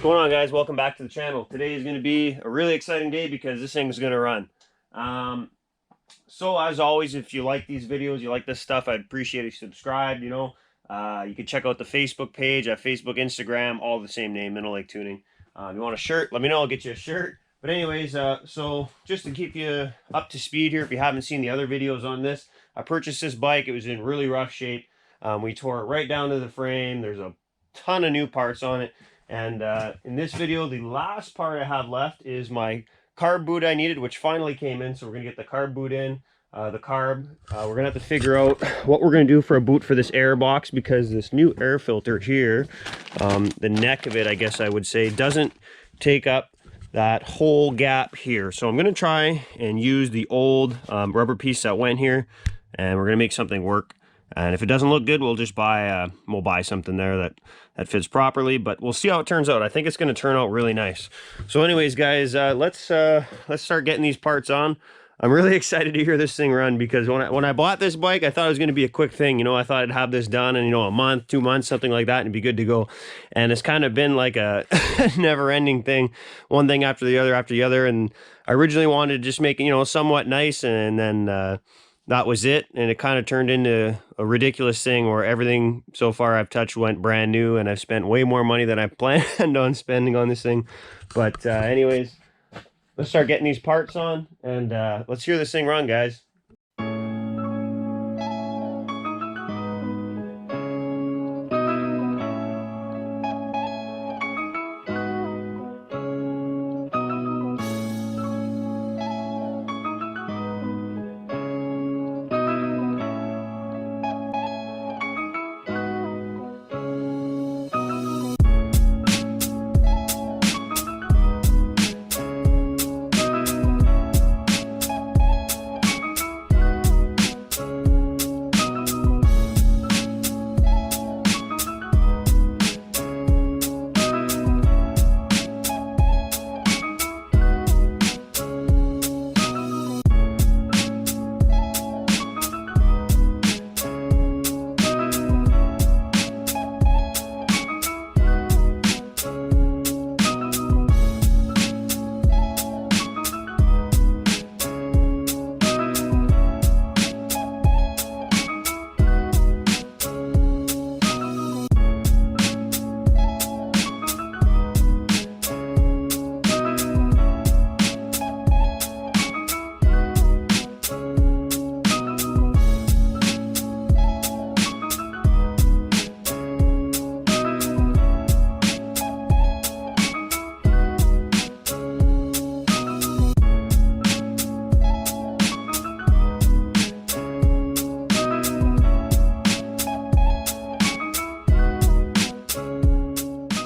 going on, guys? Welcome back to the channel. Today is going to be a really exciting day because this thing is going to run. So as always, if you like these videos, you like this stuff, I'd appreciate if you subscribe. You can check out the Facebook page at Facebook, Instagram, all the same name, Middle Lake Tuning. If you want a shirt, let me know. I'll get you a shirt. But anyways, so just to keep you up to speed here, if you haven't seen the other videos on this, I purchased this bike. It was in really rough shape. We tore it right down to the frame. There's a ton of new parts on it. And in this video, the last part I have left is my carb boot I needed, which finally came in. So we're going to get the carb boot in. We're going to have to figure out what we're going to do for a boot for this air box, because this new air filter here, the neck of it, I guess I would say, doesn't take up that whole gap here. So I'm going to try and use the old rubber piece that went here, and we're going to make something work. And if it doesn't look good, we'll just buy something there that fits properly. But we'll see how it turns out. I think it's going to turn out really nice. So anyways, guys, let's start getting these parts on. I'm really excited to hear this thing run, because when I bought this bike, I thought it was going to be a quick thing. I thought I'd have this done in, a month, 2 months, something like that, and it'd be good to go. And it's kind of been like a never-ending thing, one thing after the other. And I originally wanted to just make it, somewhat nice, and then that was it. And it kind of turned into a ridiculous thing where everything so far I've touched went brand new, and I've spent way more money than I planned on spending on this thing. But anyways, let's start getting these parts on, and let's hear this thing run, guys.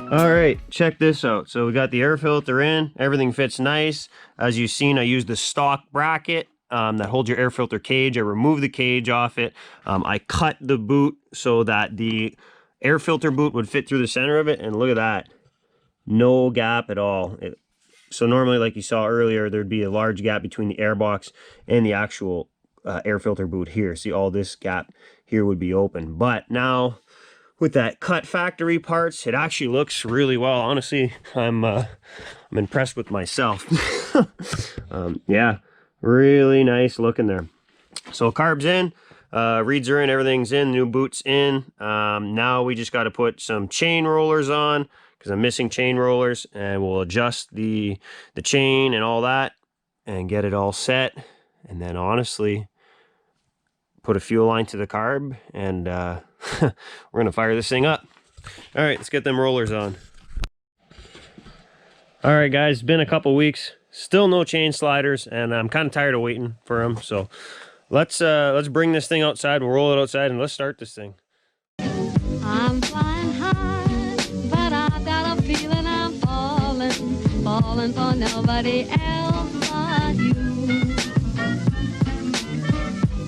All right, check this out. So we got the air filter in, everything fits nice. As you've seen, I used the stock bracket that holds your air filter cage. I removed the cage off it. I cut the boot so that the air filter boot would fit through the center of it, and look at that. No gap at all. So normally, like you saw earlier, there'd be a large gap between the air box and the actual air filter boot here. See, all this gap here would be open. But now, with that cut factory parts, it actually looks really well. Honestly, I'm impressed with myself. Yeah, really nice looking there. So carb's in, reeds are in, everything's in, new boot's in. Now we just got to put some chain rollers on, because I'm missing chain rollers, and we'll adjust the chain and all that and get it all set. And then honestly, put a fuel line to the carb, and we're gonna fire this thing up. All right, let's get them rollers on. All right, guys, it's been a couple weeks, still no chain sliders, and I'm kind of tired of waiting for them. So let's bring this thing outside. We'll roll it outside, and let's start this thing. I'm flying high, but I've got a feeling I'm falling for nobody else but you.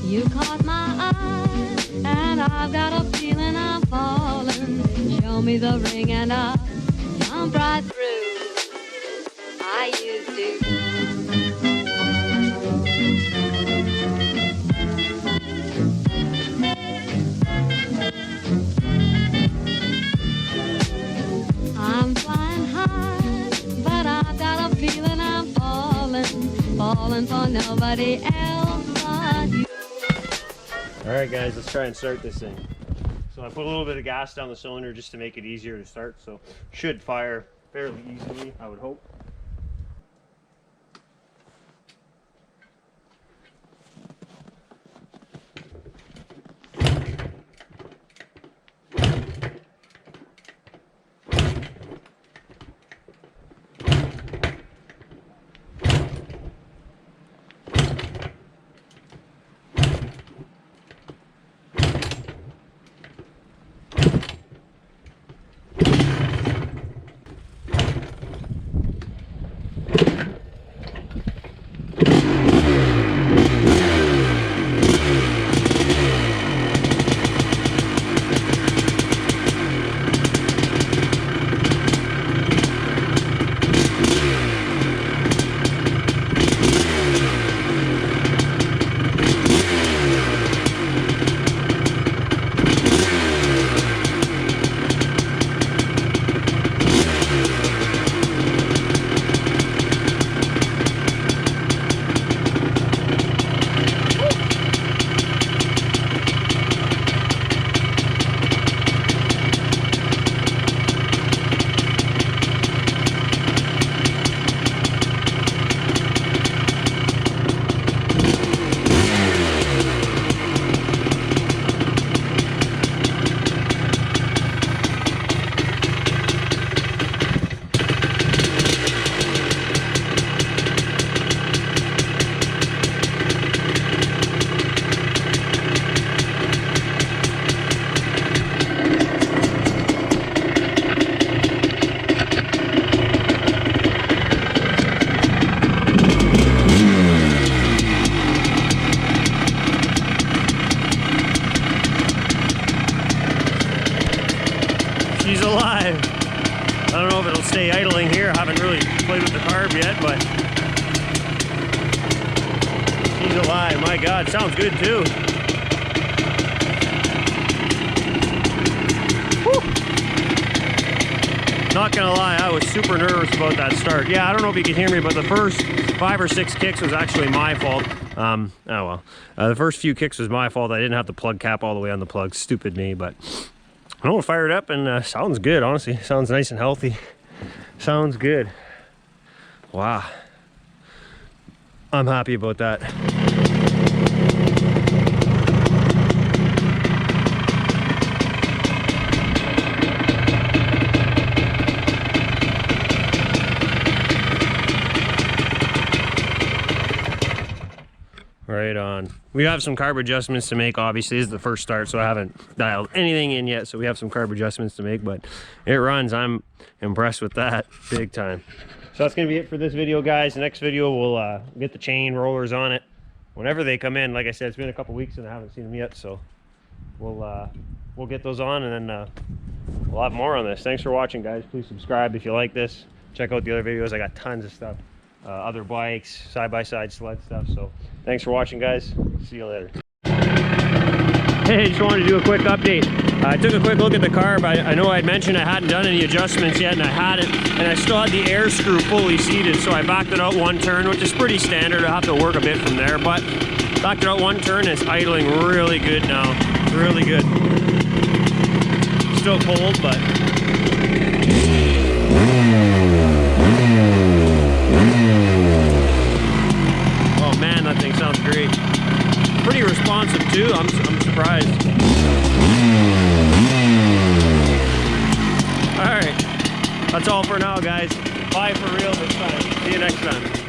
You caught my eye, and I've got a feeling I'm falling. Show me the ring and I'll jump right through. I used to. I'm flying high. nobody else but you. All right, guys, let's try and start this thing. So I put a little bit of gas down the cylinder just to make it easier to start, so should fire fairly easily, I would hope. She's alive. I don't know if it'll stay idling here. I haven't really played with the carb yet, but she's alive. My God, sounds good too. Whew. Not gonna lie, I was super nervous about that start. Yeah, I don't know if you can hear me, but the first 5 or 6 kicks was actually my fault. Oh well. The first few kicks was my fault. I didn't have the plug cap all the way on the plug. Stupid me, but I don't know, fired up and sounds good, honestly. Sounds nice and healthy. Sounds good. Wow. I'm happy about that. Right on. We have some carb adjustments to make, obviously. This is the first start, so I haven't dialed anything in yet, so we have some carb adjustments to make, but it runs. I'm impressed with that big time. So that's going to be it for this video, guys. The next video, we'll get the chain rollers on it whenever they come in. Like I said, it's been a couple weeks and I haven't seen them yet, so we'll get those on, and then we'll have more on this. Thanks for watching, guys. Please subscribe if you like this. Check out the other videos. I got tons of stuff. Other bikes, side-by-side sled stuff. So thanks for watching, guys. See you later. Hey, just wanted to do a quick update. I took a quick look at the carb. I know I'd mentioned I hadn't done any adjustments yet, and I hadn't, and I still had the air screw fully seated, so I backed it out one turn, which is pretty standard. I'll have to work a bit from there, but backed it out one turn, and it's idling really good now. Really good. Still cold, but oh man, that thing sounds great. Pretty responsive too. I'm surprised. All right, that's all for now, guys. Bye for real this time. See you next time.